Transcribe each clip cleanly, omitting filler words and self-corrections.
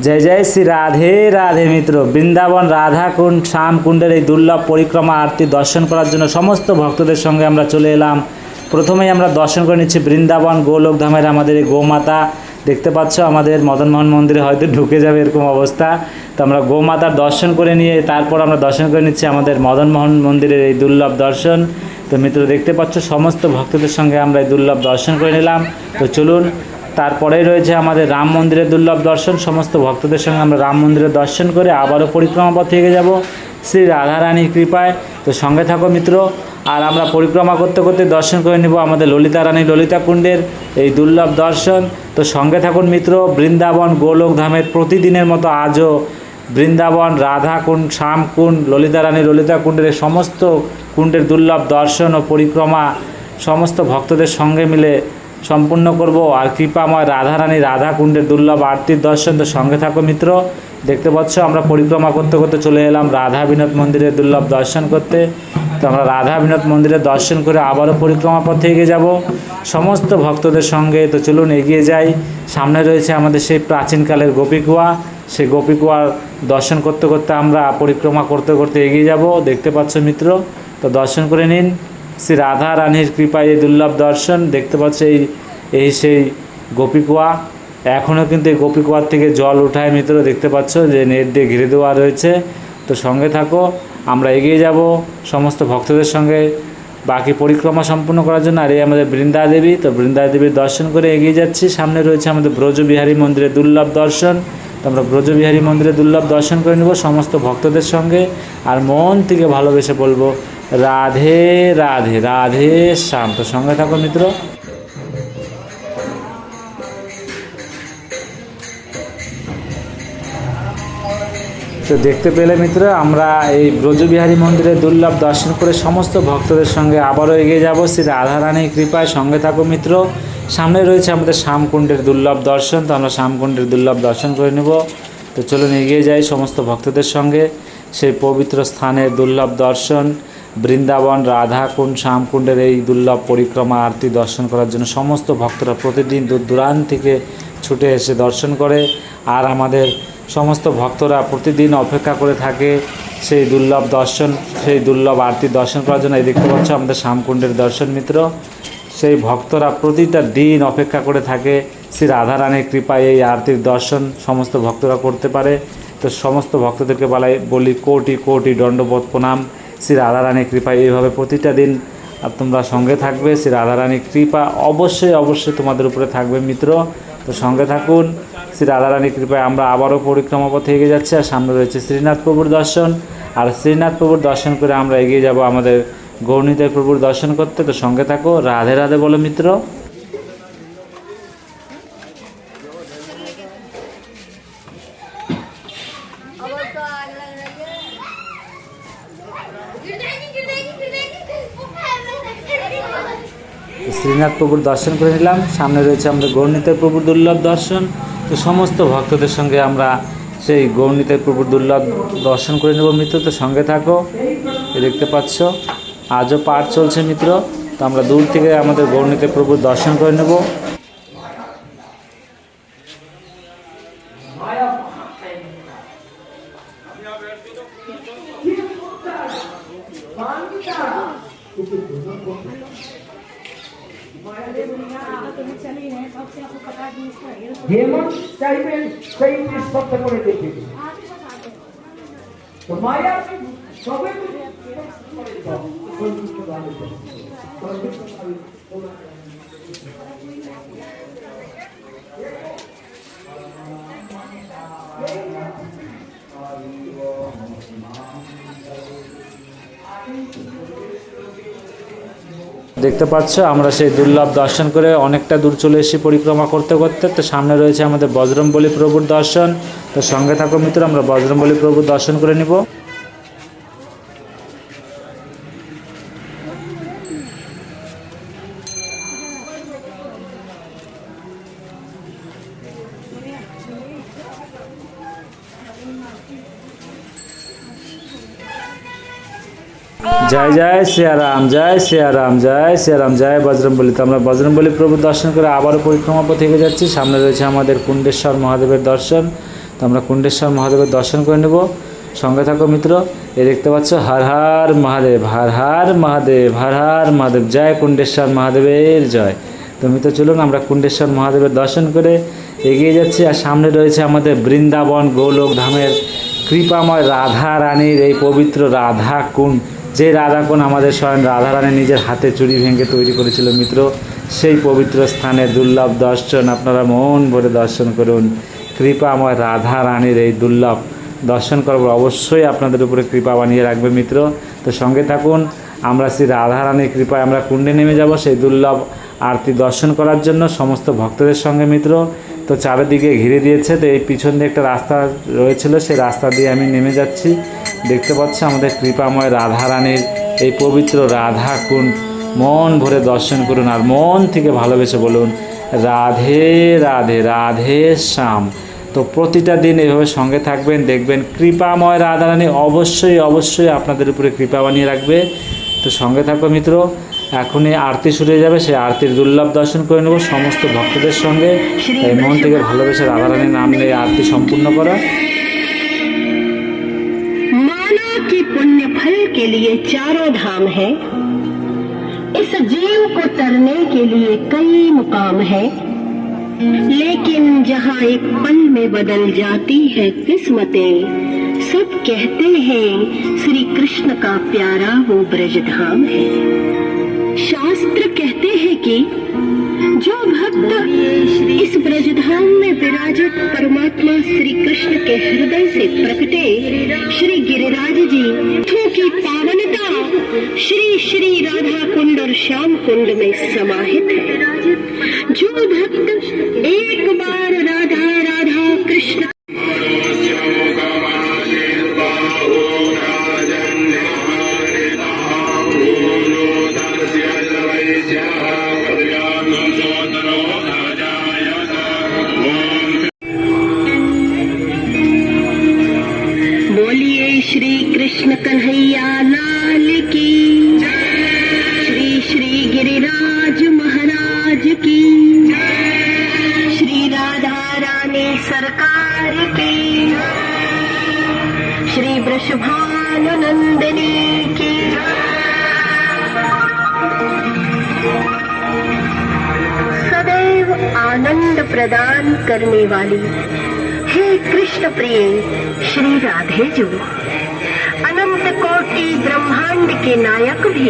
जय जय श्री राधे राधे मित्रों বৃন্দাবন রাধা কুণ্ড শ্যাম কুণ্ডের এই দুর্লভ পরিক্রমা আরতি দর্শন করার জন্য সমস্ত ভক্তদের সঙ্গে আমরা চলে এলাম। প্রথমেই আমরা দর্শন করে নিচ্ছি বৃন্দাবন গোলক ধামের আমাদের এই গোমাতা। দেখতে পাচ্ছ আমাদের মদনমোহন মন্দিরে হয়তো ঢুকে যাবে এরকম অবস্থা। তো আমরা গোমাতার দর্শন করে নিয়ে তারপর আমরা দর্শন করে নিচ্ছি আমাদের মদনমোহন মন্দিরের এই দুর্লভ দর্শন। তো মিত্র দেখতে পাচ্ছ সমস্ত ভক্তদের সঙ্গে আমরা এই দুর্লভ দর্শন করে নিলাম। তো চলুন, তারপরেই রয়েছে আমাদের রাম মন্দিরের দুর্লভ দর্শন। সমস্ত ভক্তদের সঙ্গে আমরা রাম মন্দিরের দর্শন করে আবারও পরিক্রমা পথে এগিয়ে যাব শ্রী রাধারানীর কৃপায়। তো সঙ্গে থাকো মিত্র, আর আমরা পরিক্রমা করতে করতে দর্শন করে নেব আমাদের ললিতা রানী ললিতা কুণ্ডের এই দুর্লভ দর্শন। তো সঙ্গে থাকুন মিত্র, বৃন্দাবন গোলক ধামের প্রতিদিনের মতো আজও বৃন্দাবন রাধা কুণ্ড শ্যাম কুণ্ড ললিতা রানী ললিতা কুণ্ডের এই সমস্ত কুণ্ডের দুর্লভ দর্শন ও পরিক্রমা সমস্ত ভক্তদের সঙ্গে মিলে সম্পূর্ণ করব। আর কৃপাময় রাধারানী রাধা কুণ্ডের দুর্লভ আরতির দর্শন। তো সঙ্গে থাকো মিত্র, দেখতে পাচ্ছ আমরা পরিক্রমা করতে করতে চলে এলাম রাধা বিনোদ মন্দিরের দুর্লভ দর্শন করতে। তো আমরা রাধা বিনোদ মন্দিরের দর্শন করে আবারও পরিক্রমা পথে এগিয়ে যাব সমস্ত ভক্তদের সঙ্গে। তো চলুন এগিয়ে যাই। সামনে রয়েছে আমাদের সেই প্রাচীনকালের গোপীকুয়া, সেই গোপীকুয়ার দর্শন করতে করতে আমরা পরিক্রমা করতে করতে এগিয়ে যাব। দেখতে পাচ্ছ মিত্র, তো দর্শন করে নিন শ্রী রাধা রানীর কৃপায় এই দুর্লভ দর্শন। দেখতে পাচ্ছ এই সেই গোপীকুয়া, এখনও কিন্তু এই গোপীকুয়ার থেকে জল উঠায় মিত্র। দেখতে পাচ্ছ যে নেট দিয়ে ঘিরে দেওয়া রয়েছে। তো সঙ্গে থাকো, আমরা এগিয়ে যাব সমস্ত ভক্তদের সঙ্গে বাকি পরিক্রমা সম্পূর্ণ করার জন্য। আর এই আমাদের বৃন্দা দেবী, তো বৃন্দা দেবীর দর্শন করে এগিয়ে যাচ্ছি। সামনে রয়েছে আমাদের ব্রজবিহারী মন্দিরের দুর্লভ দর্শন। তো আমরা ব্রজবিহারী মন্দিরের দুর্লভ দর্শন করে নেব সমস্ত ভক্তদের সঙ্গে। আর মন থেকে ভালোবেসে বলবো রাধে রাধে রাধে শ্যাম। তো সঙ্গে থাকো মিত্র। তো দেখতে পেলে মিত্র, আমরা এই ব্রজবিহারী মন্দিরের দুর্লভ দর্শন করে সমস্ত ভক্তদের সঙ্গে আবারও এগিয়ে যাব শ্রী রাধারানীর কৃপায়। সঙ্গে থাকো মিত্র, সামনে রয়েছে আমাদের শ্যামকুণ্ডের দুর্লভ দর্শন। তো আমরা শ্যামকুণ্ডের দুর্লভ দর্শন করে নেব। তো চলুন এগিয়ে যাই সমস্ত ভক্তদের সঙ্গে সেই পবিত্র স্থানের দুর্লভ দর্শন। বৃন্দাবন রাধা কুণ্ড শ্যামকুণ্ডের এই দুর্লভ পরিক্রমা আরতি দর্শন করার জন্য সমস্ত ভক্তরা প্রতিদিন দূর দূরান্ত থেকে ছুটে এসে দর্শন করে। আর আমাদের সমস্ত ভক্তরা প্রতিদিন অপেক্ষা করে থাকে সেই দুর্লভ দর্শন, সেই দুর্লভ আরতি দর্শন করার জন্য। এই দেখতে পাচ্ছ আমাদের শ্যামকুণ্ডের দর্শন মিত্র। সেই ভক্তরা প্রতিটা দিন অপেক্ষা করে থাকে শ্রী রাধারানীর কৃপায় এই আরতির দর্শন সমস্ত ভক্তরা করতে পারে। তো সমস্ত ভক্তদেরকে বলি কোটি কোটি দণ্ডবোধ প্রণাম। শ্রী রাধারানীর কৃপায় এইভাবে প্রতিটা দিন তোমরা সঙ্গে থাকবে। শ্রী রাধারানীর কৃপা অবশ্যই অবশ্যই তোমাদের উপরে থাকবে মিত্র। তো সঙ্গে থাকুন, শ্রী রাধারানীর কৃপায় আমরা আবারও পরিক্রমা পথে এগিয়ে যাচ্ছি। আর সামনে রয়েছে শ্রীনাথ প্রভুর দর্শন। আর শ্রীনাথ প্রভুর দর্শন করে আমরা এগিয়ে যাব আমাদের গৌরনিতাই প্রভুর দর্শন করতে। তো সঙ্গে থাকো, রাধে রাধে বলো মিত্র। শ্রীনাথ প্রভুর দর্শন করে নিলাম। সামনে রয়েছে আমাদের গৌরনিতাই প্রভুর দুর্লভ দর্শন। তো সমস্ত ভক্তদের সঙ্গে আমরা সেই গৌরনিতাই প্রভুর দুর্লভ দর্শন করে নেব মিত্র। তো সঙ্গে থাকো, দেখতে পাচ্ছ আজও পাঠ চলছে মিত্র। তো আমরা দূর থেকে আমাদের গৌরনিতাই প্রভুর দর্শন করে নেব। যেমন চাইবেন সেই নিঃশব্দ করে দেখে তো মায়া সবে দেখতে পাচ্ছ আমরা সেই দুর্লভ দর্শন করে অনেকটা দূর চলে এসেছি পরিক্রমা করতে করতে। তো সামনে রয়েছে আমাদের বজরংবলী প্রভুর দর্শন। তো সঙ্গে থাকো মিত্র, আমরা বজরংবলী প্রভুর দর্শন করে নিব। जय जय सियाराम जय सियाराम जय सियाराम जय बजरंगबली। तो আমরা বজরংবলী প্রভুর দর্শন করে আবারও পরিক্রমা পথে এগিয়ে যাচ্ছি। সামনে রয়েছে আমাদের কুণ্ডেশ্বর মহাদেবের দর্শন। তো আমরা কুণ্ডেশ্বর মহাদেবের দর্শন করে নেব। সঙ্গে থাকো মিত্র। এই দেখতে পাচ্ছ হর হর মহাদেব, হর হর মহাদেব, হর হর মহাদেব, জয় কুণ্ডেশ্বর মহাদেবের জয়। তো মিত্র চলুন আমরা কুণ্ডেশ্বর মহাদেবের দর্শন করে এগিয়ে যাচ্ছি। আর সামনে রয়েছে আমাদের বৃন্দাবন গোলক ধামের কৃপাময় রাধা রানীর এই পবিত্র রাধা কুণ্ড, যে রাধা কুণ্ড আমাদের স্বয়ং রাধা রানী নিজের হাতে চুরি ভেঙে তৈরি করেছিল মিত্র। সেই পবিত্র স্থানে দুর্লভ দর্শন আপনারা মন ভরে দর্শন করুন। কৃপাময় রাধা রানীর এই দুর্লভ দর্শন করব, অবশ্যই আপনাদের উপরে কৃপা বানিয়ে রাখবে মিত্র। তো সঙ্গে থাকুন, আমরা শ্রী রাধা রানীর কৃপায় আমরা কুণ্ডে নেমে যাব সেই দুর্লভ আরতি দর্শন করার জন্য সমস্ত ভক্তদের সঙ্গে মিত্র। তো চারিদিকে ঘিরে দিয়েছে, তো এই পিছন দিয়ে একটা রাস্তা রয়েছিল, সেই রাস্তা দিয়ে আমি নেমে যাচ্ছি। দেখতে পাচ্ছি আমাদের কৃপাময় রাধা রানীর এই পবিত্র রাধা কুণ্ড, মন ভরে দর্শন করুন আর মন থেকে ভালোবেসে বলুন রাধে রাধে, রাধে শ্যাম। তো প্রতিটা দিন এইভাবে সঙ্গে থাকবেন, দেখবেন কৃপাময় রাধা রানী অবশ্যই অবশ্যই আপনাদের উপরে কৃপা বানিয়ে রাখবে। তো সঙ্গে থাকো মিত্র, এখনই আরতি শুরু হয়ে যাবে, সেই আরতির দুর্লভ দর্শন করে নেব সমস্ত ভক্তদের সঙ্গে। এই মন থেকে ভালোবেসে রাধা রানীর নাম নিয়ে আরতি সম্পূর্ণ করা। माना कि पुण्य फल के लिए चारों धाम है, इस जीव को तरने के लिए कई मुकाम है, लेकिन जहाँ एक पल में बदल जाती है किस्मतें, सब कहते हैं श्री कृष्ण का प्यारा वो ब्रजधाम है। शास्त्र कहते हैं कि जो भक्त इस ब्रजधाम में विराजित परमात्मा श्री कृष्ण के हृदय से प्रकटे श्री गिरिराज जी की पावनता श्री श्री राधा कुंड और श्याम कुंड में समाहित है। जो भक्त एक बार राधा राधा कृष्ण बोलिए श्री कृष्ण कन्हैया लाल की, श्री श्री गिरिराज महाराज की, श्री राधा रानी सरकार की, श्री वृषभानुनंदिनी की। सदैव आनंद प्रदान करने वाली हे कृष्ण प्रिय श्री राधे जो, अनंत कोटि ब्रह्मांड के नायक भी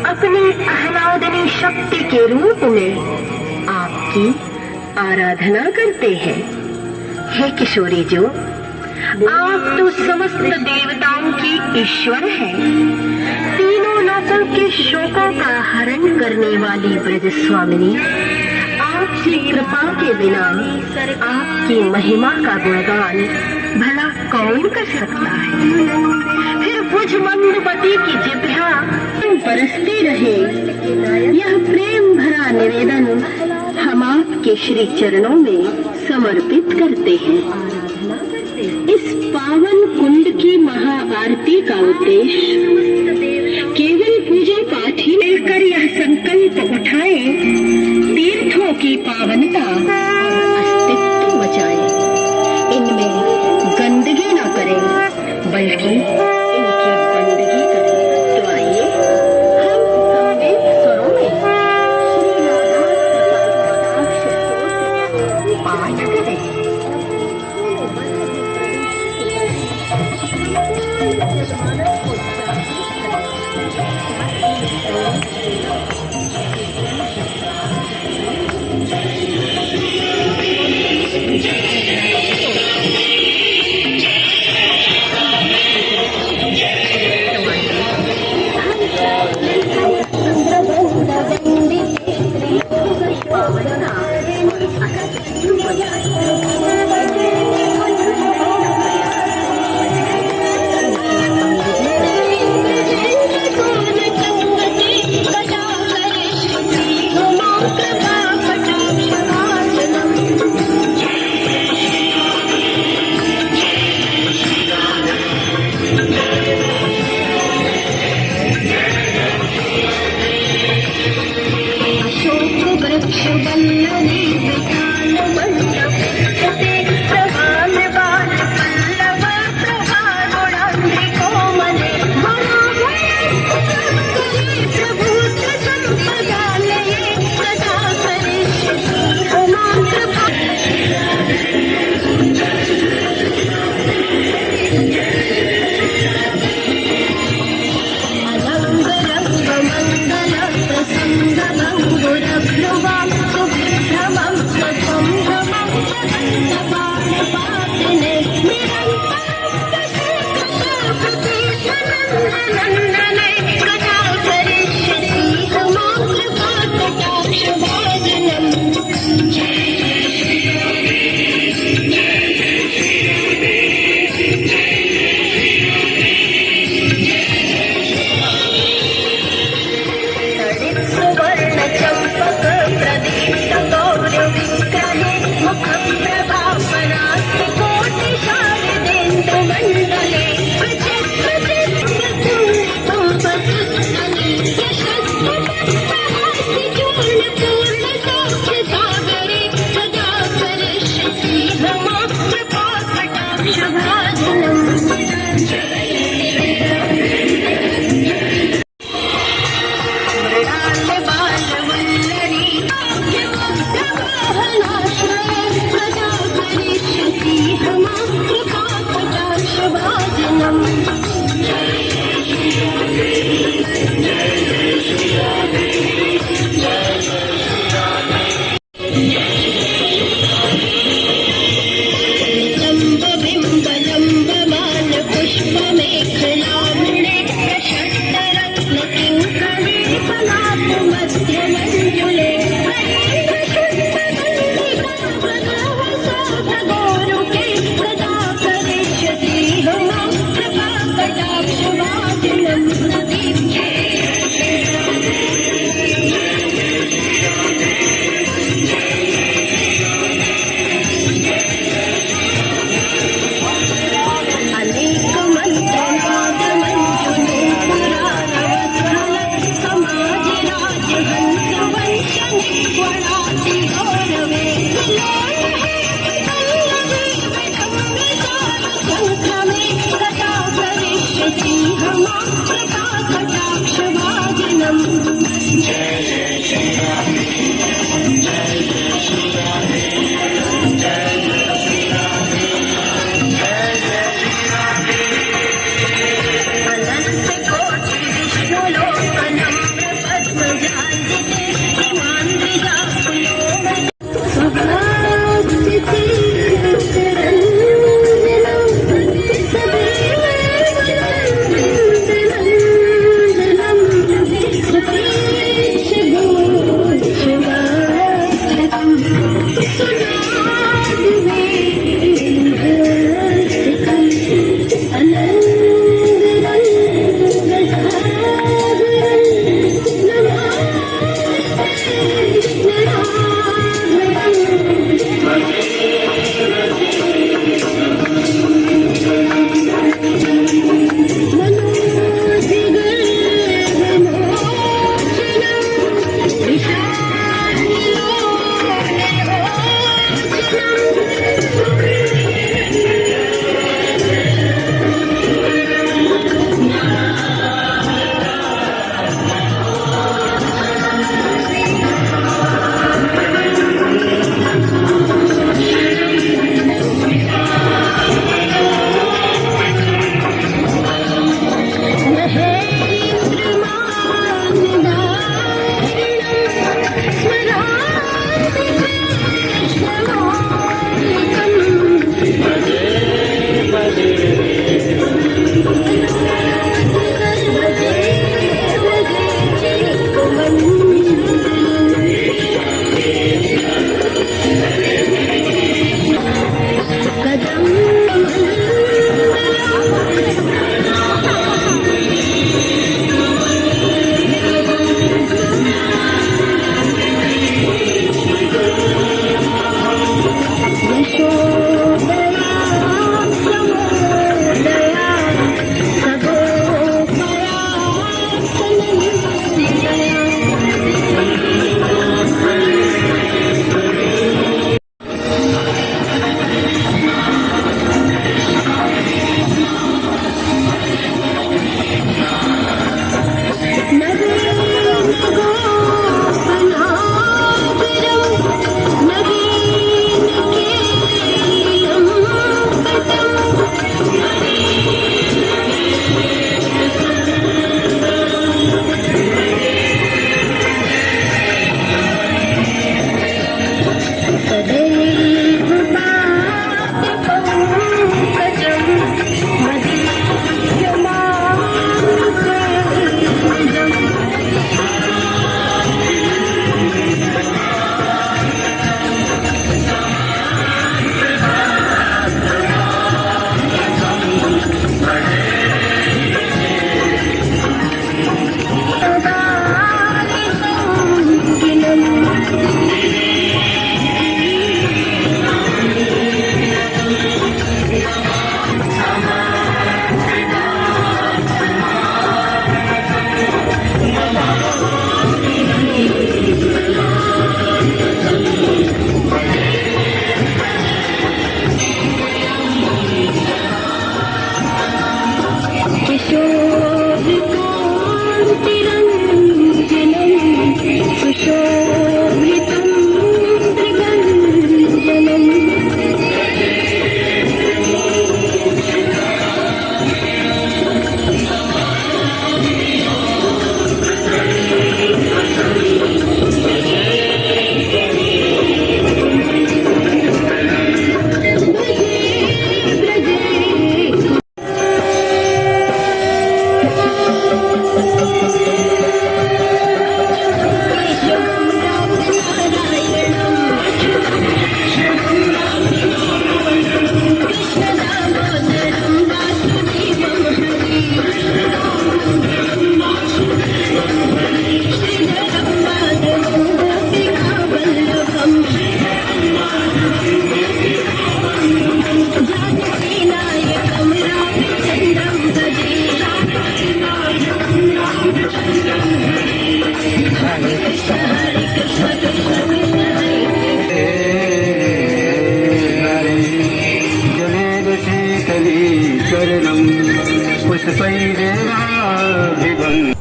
अपनी आह्लादनी शक्ति के रूप में आपकी आराधना करते हैं। हे किशोरी जो, आप तो समस्त देवताओं की ईश्वर है, तीनों लोकों के शोकों का हरण करने वाली ब्रज स्वामिनी, आपकी कृपा के बिना आपकी महिमा का गुणगान भला कौन कर सकता है। फिर मुझ मंदमती की जिह्वा बरसती रहे, यह प्रेम भरा निवेदन हम आपके श्री चरणों में समर्पित करते हैं। इस पावन कुंड की महाआरती का उद्देश्य केवल पूजा पाठ ही मिलकर यह संकल्प उठाए तीर्थों की पावनता और अस्तित्व बचाए, इनमें गंदगी न करें बल्कि इनकी बंदगी करें। तो आइए हम संवेद स्वरों में श्री राधा पाठ करें। नन्दने कथा करिष्यति समाप्रपातकटाक्षभाजनम् सुवर्णचम्पक प्रदीप्त गौरविग्रहे मुखं प्रभावनास्ति कोटिशारदेन्दुमण्डले यशस्वतत्प्रहास्ति चूर्णपूर्णसौख्यसागरे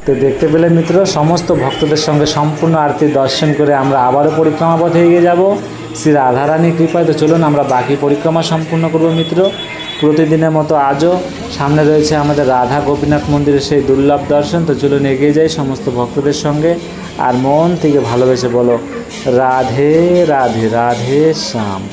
তো দেখতে পেলে মিত্র, সমস্ত ভক্তদের সঙ্গে সম্পূর্ণ আরতি দর্শন করে আমরা আবারও পরিক্রমা পথে এগিয়ে যাব শ্রী রাধারানীর কৃপায়। তো চলুন আমরা বাকি পরিক্রমা সম্পূর্ণ করব মিত্র। প্রতিদিনের মতো আজও সামনে রয়েছে আমাদের রাধা গোপীনাথ মন্দিরের সেই দুর্লভ দর্শন। তো চলুন এগিয়ে যাই সমস্ত ভক্তদের সঙ্গে, আর মন থেকে ভালোবেসে বলো রাধে রাধে রাধে শ্যাম।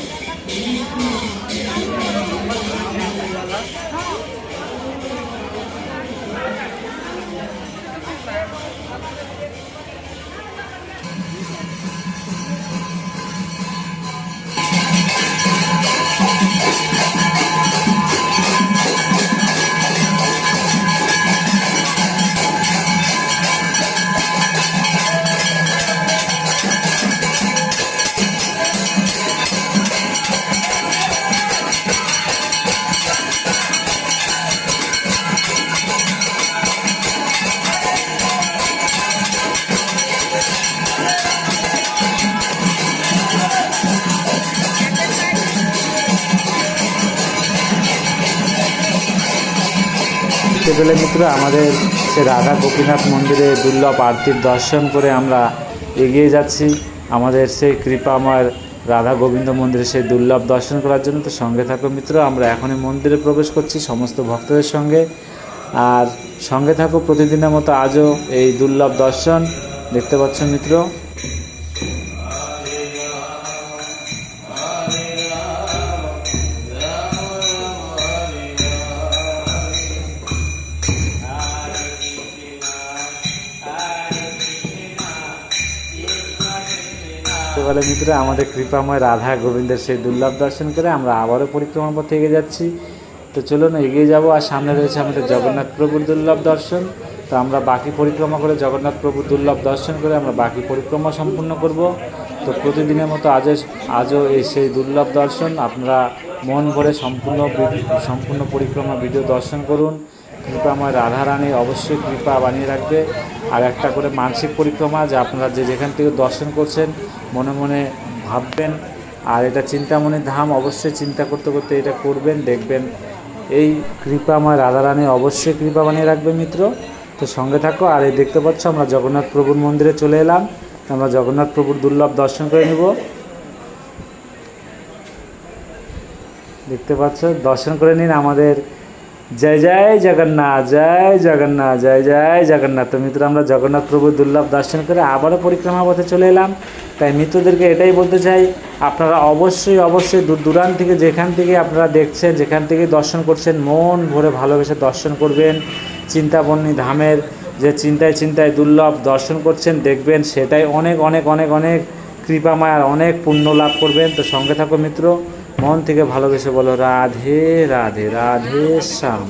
দেখতে পেলে মিত্র, আমাদের সে রাধা গোপীনাথ মন্দিরে দুর্লভ আরতির দর্শন করে আমরা এগিয়ে যাচ্ছি আমাদের সেই কৃপাময় রাধা গোবিন্দ মন্দিরে সেই দুর্লভ দর্শন করার জন্য। তো সঙ্গে থাকো মিত্র, আমরা এখনই মন্দিরে প্রবেশ করছি সমস্ত ভক্তদের সঙ্গে, আর সঙ্গে থাকো প্রতিদিনের মতো আজও এই দুর্লভ দর্শন দেখতে পাচ্ছ মিত্র। বলে মিত্র, আমাদের কৃপাময় রাধা গোবিন্দের সেই দুর্লভ দর্শন করে আমরা আবারও পরিক্রমা পথে এগিয়ে যাচ্ছি। তো চলুন এগিয়ে যাব, আর সামনে রয়েছে আমাদের জগন্নাথ প্রভুর দুর্লভ দর্শন। তো আমরা বাকি পরিক্রমা করে জগন্নাথ প্রভুর দুর্লভ দর্শন করে আমরা বাকি পরিক্রমা সম্পূর্ণ করব। তো প্রতিদিনের মতো আজও এই সেই দুর্লভ দর্শন আপনারা মন ভরে সম্পূর্ণ পরিক্রমা ভিডিও দর্শন করুন। কৃপাময় রাধারানী অবশ্যই কৃপা বানিয়ে রাখবে। আর একটা করে মানসিক পরিক্রমা, যা আপনারা যেখান থেকে দর্শন করছেন মনে মনে ভাববেন, আর এটা চিন্তামণির ধাম, অবশ্যই চিন্তা করতে করতে এটা করবেন, দেখবেন এই কৃপাময় রাধারানী অবশ্যই কৃপা বানিয়ে রাখবে মিত্র। তো সঙ্গে থাকো। আর এই দেখতে পাচ্ছ আমরা জগন্নাথ প্রভুর মন্দিরে চলে এলাম, আমরা জগন্নাথ প্রভুর দুর্লভ দর্শন করে নেব। দেখতে পাচ্ছ, দর্শন করে নিন আমাদের জয় জয় জগন্নাথ, জয় জগন্নাথ, জয় জয় জগন্নাথ। তো মিত্র, আমরা জগন্নাথ প্রভুর দুর্লভ দর্শন করে আবারও পরিক্রমা পথে চলে এলাম। তাই মিত্রদেরকে এটাই বলতে চাই, আপনারা অবশ্যই দূর দূরান্ত থেকে যেখান থেকে আপনারা দেখছেন, যেখান থেকে দর্শন করছেন, মন ভরে ভালোবেসে দর্শন করবেন। চিন্তাবর্ণী ধামের যে চিন্তায় দুর্লভ দর্শন করছেন, দেখবেন সেটাই অনেক অনেক অনেক অনেক কৃপাময় আর অনেক পুণ্য লাভ করবেন। তো সঙ্গে থাকো মিত্র, মন থেকে ভালোবেসে বলো রাধে রাধে রাধে শ্যাম।